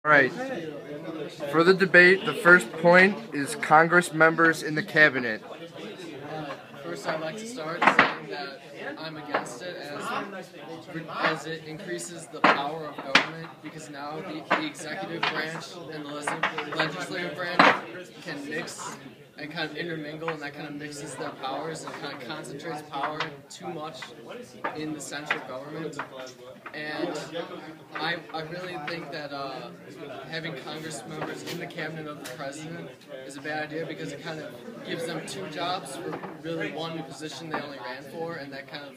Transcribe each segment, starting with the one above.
All right. For the debate, the first point is Congress members in the cabinet. First, I'd like to start saying that I'm against it as it increases the power of government, because now the executive branch and the legislative branch can mix and kind of intermingle, and that kind of mixes their powers and kind of concentrates power too much in the central government. And I really think that having Congress members in the cabinet of the president is a bad idea, because it kind of gives them two jobs for really one position they only ran for, and that kind of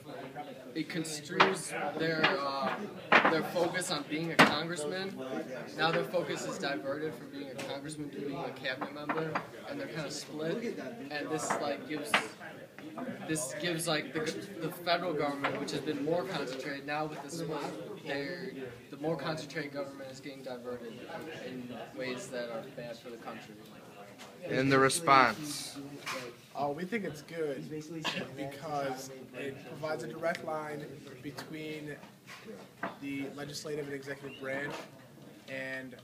it construes their focus on being a congressman. Now their focus is diverted from being a congressman to being a cabinet member, and they're kind of split. And this gives like the federal government, which has been more concentrated, now with the split, the more concentrated government is getting diverted in ways that are bad for the country. And the response. We think it's good because it provides a direct line between the legislative and executive branch, and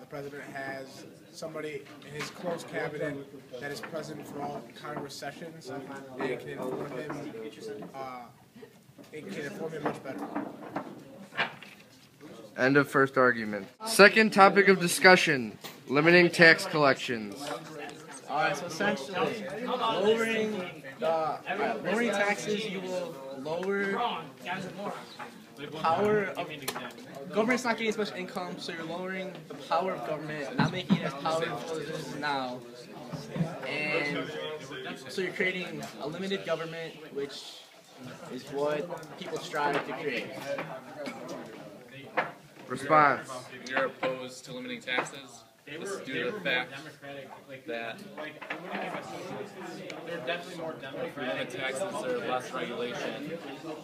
the president has somebody in his close cabinet that is present for all Congress sessions, and it can inform him much better. End of first argument. Second topic of discussion, limiting tax collections. Alright, so essentially, lowering taxes, you will lower the power of government's not getting as much income, so you're lowering the power of government, not making it as powerful as it is now. And so you're creating a limited government, which is what people strive to create. Response. You're opposed to limiting taxes. This is due to the fact that if we limit taxes, there's less regulation,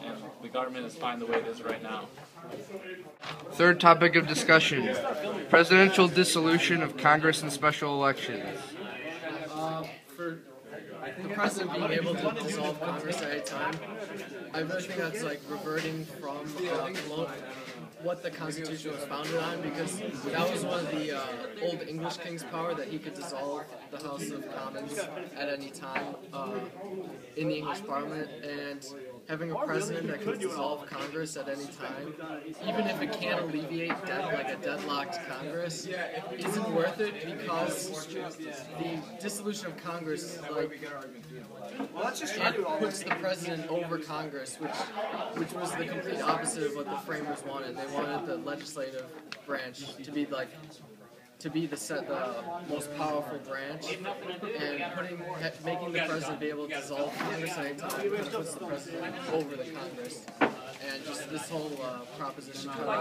and the government is fine the way it is right now. Third topic of discussion, presidential dissolution of Congress and special elections. For the president being able to dissolve Congress at any time, I really think that's like reverting from what the Constitution was founded on, because that was one of the old English king's power, that he could dissolve the House of Commons at any time in the English Parliament. And having a president that can dissolve Congress at any time, even if it can't alleviate a deadlocked Congress, isn't worth it, because the dissolution of Congress it puts the president over Congress, which was the complete opposite of what the framers wanted. They wanted the legislative branch to be the most powerful branch, and making the president be able to dissolve Congress at any time puts the president over the Congress. And just this whole proposition kind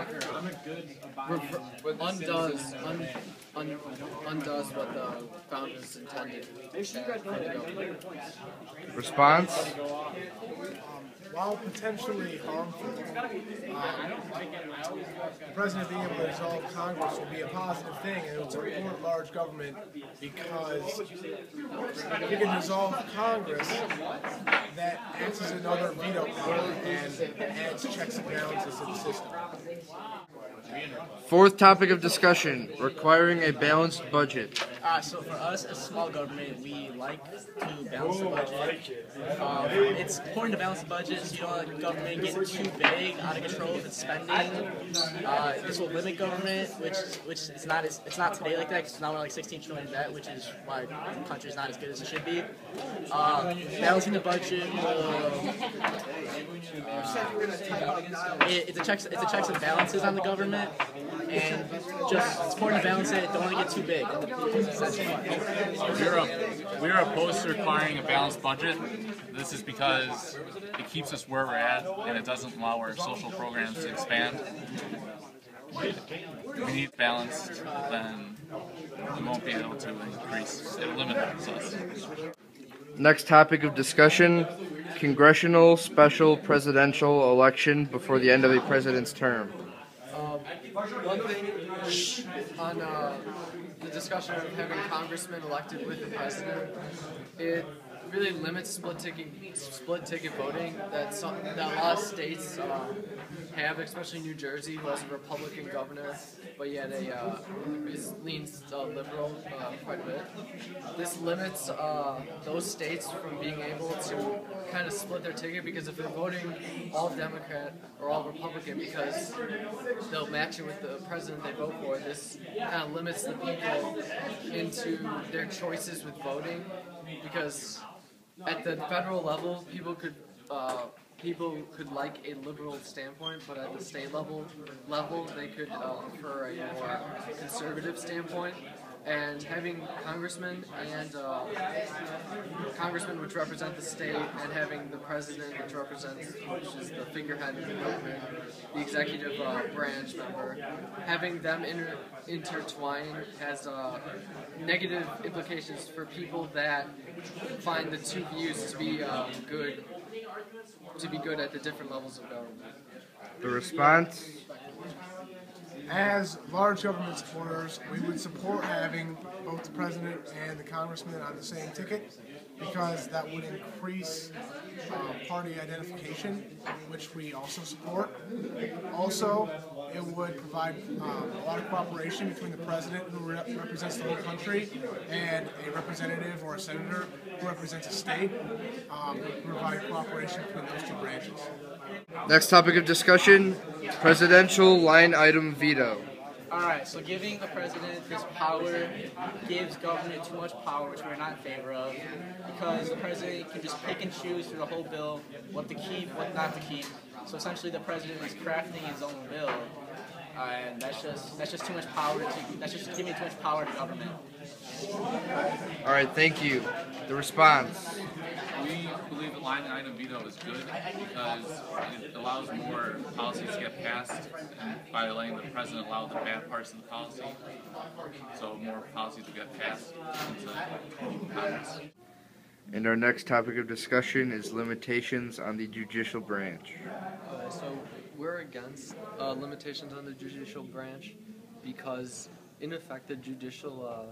of undoes what the founders intended. Response. While potentially harmful, the president being able to dissolve Congress will be a positive thing, and it will support large government, because if you can dissolve Congress, that acts as another veto power and adds checks and balances to the system. Fourth topic of discussion, requiring a balanced budget. So for us as small government, we like to balance the budget. It's important to balance the budget so you don't let the government get too big, out of control with its spending. This will limit government, which it's not today like that, because now we're like 16 trillion in debt, which is why the country is not as good as it should be. Balancing the budget will it's a checks and balances on the government, and just it's important to balance it. Don't want to get too big. We're opposed to requiring a balanced budget. This is because it keeps us where we're at, and it doesn't allow our social programs to expand. If we need balanced, then we won't be able to increase. It limits us. Next topic of discussion, congressional special presidential election before the end of the president's term. One thing on the discussion of having congressmen elected with the president, it really limits split ticket voting that a lot of states have, especially New Jersey, who has a Republican governor, but yet leans liberal quite a bit. This limits those states from being able to kind of split their ticket, because if they're voting all Democrat or all Republican because they'll match it with the president they vote for, this kind of limits the people into their choices with voting, because at the federal level, people could like a liberal standpoint, but at the state level they could prefer a more conservative standpoint. And having congressmen which represent the state, and having the president, which is the figurehead of the government, the executive branch member, having them intertwine has negative implications for people that find the two views to be good at the different levels of government. The response? As large government supporters, we would support having both the president and the congressman on the same ticket, because that would increase party identification, which we also support. Also, it would provide a lot of cooperation between the president, who represents the whole country, and a representative or a senator who represents a state. It would provide cooperation between those two branches. Next topic of discussion, presidential line item veto. Alright, so giving the president this power gives government too much power, which we're not in favor of, because the president can just pick and choose through the whole bill what to keep, what not to keep. So essentially the president is crafting his own bill, and that's just too much power that's just giving too much power to government. All right, thank you. The response. We believe the line item veto is good because it allows more policies to get passed by letting the president allow the bad parts of the policy, so more policies will get passed into Congress. And our next topic of discussion is limitations on the judicial branch. So we're against limitations on the judicial branch because, in effect, the judicial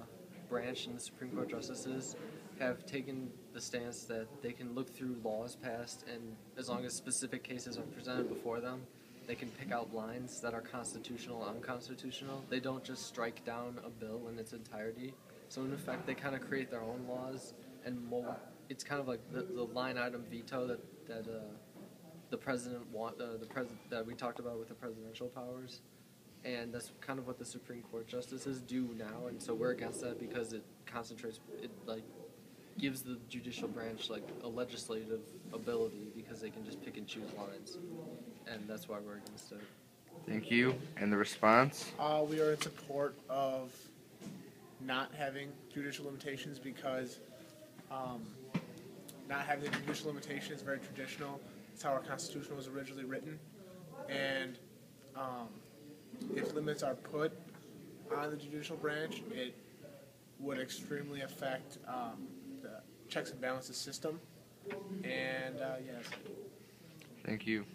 branch and the Supreme Court justices have taken the stance that they can look through laws passed, and as long as specific cases are presented before them, they can pick out lines that are constitutional or unconstitutional. They don't just strike down a bill in its entirety. So in effect, they kind of create their own laws, and it's kind of like the line item veto that the president that we talked about with the presidential powers. And that's kind of what the Supreme Court justices do now, and so we're against that because it gives the judicial branch a legislative ability, because they can just pick and choose lines, and that's why we're against it. Thank you. And the response? We are in support of not having judicial limitations, because not having the judicial limitation is very traditional. It's how our Constitution was originally written, and if limits are put on the judicial branch, it would extremely affect the checks and balances system. And yes. Thank you.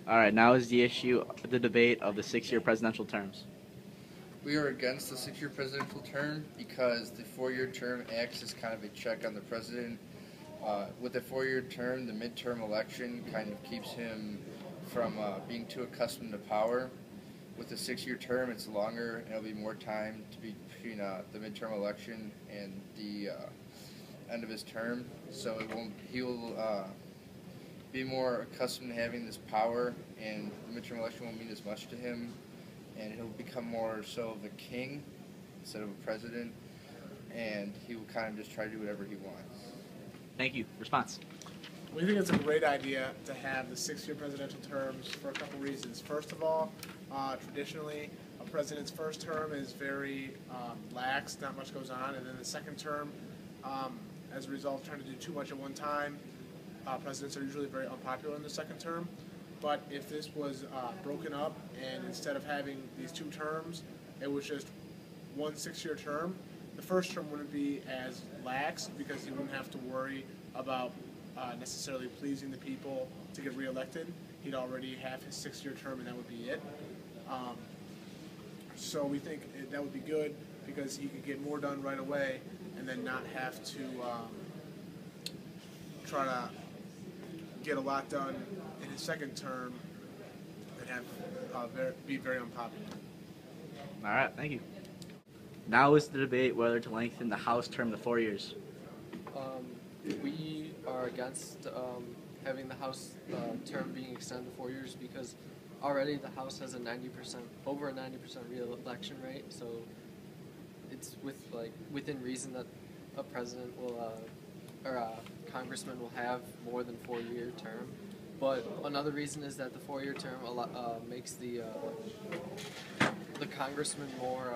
All right, now is the debate of the 6-year presidential terms. We are against the 6-year presidential term because the 4-year term acts as kind of a check on the president. With the 4-year term, the midterm election kind of keeps him from being too accustomed to power. With the 6-year term, it's longer, and it'll be more time to be between the midterm election and the end of his term. So he will be more accustomed to having this power, and the midterm election won't mean as much to him, and he'll become more so of a king instead of a president, and he will kind of just try to do whatever he wants. Thank you. Response. We think it's a great idea to have the 6-year presidential terms for a couple reasons. First of all, traditionally, a president's first term is very lax, not much goes on, and then the second term, as a result of trying to do too much at one time, presidents are usually very unpopular in the second term. But if this was broken up, and instead of having these 2 terms, it was just one 6-year term, the first term wouldn't be as lax, because he wouldn't have to worry about necessarily pleasing the people to get reelected. He'd already have his 6-year term, and that would be it. So we think that would be good, because he could get more done right away, and then not have to try to get a lot done in his second term and have be very unpopular. All right, thank you. Now is the debate whether to lengthen the House term to 4 years. We are against having the House term being extended to 4 years because already the House has over a 90% re-election rate, so it's within reason that a president will or a congressman will have more than 4 year term. But another reason is that the 4 year term makes the congressman more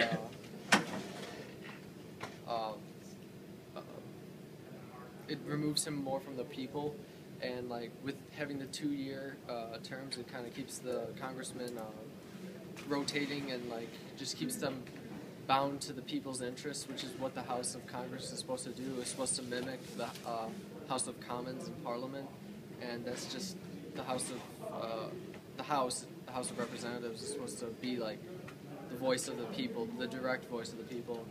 it removes him more from the people, and like with having the 2 year terms, it kind of keeps the congressman rotating and like just keeps them bound to the people's interests, which is what the House of Congress is supposed to do. It's supposed to mimic the House of Commons in Parliament, and that's just the House of Representatives is supposed to be like the voice of the people, the direct voice of the people,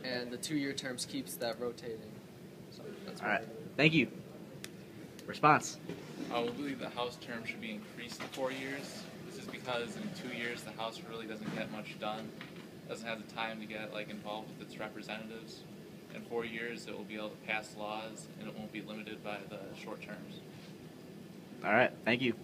and the 2 year terms keeps that rotating. So that's All right, thank you. Response. We believe the House term should be increased to 4 years. This is because in 2 years the House really doesn't get much done, doesn't have the time to get involved with its representatives. In 4 years it will be able to pass laws and it won't be limited by the short terms. All right, thank you.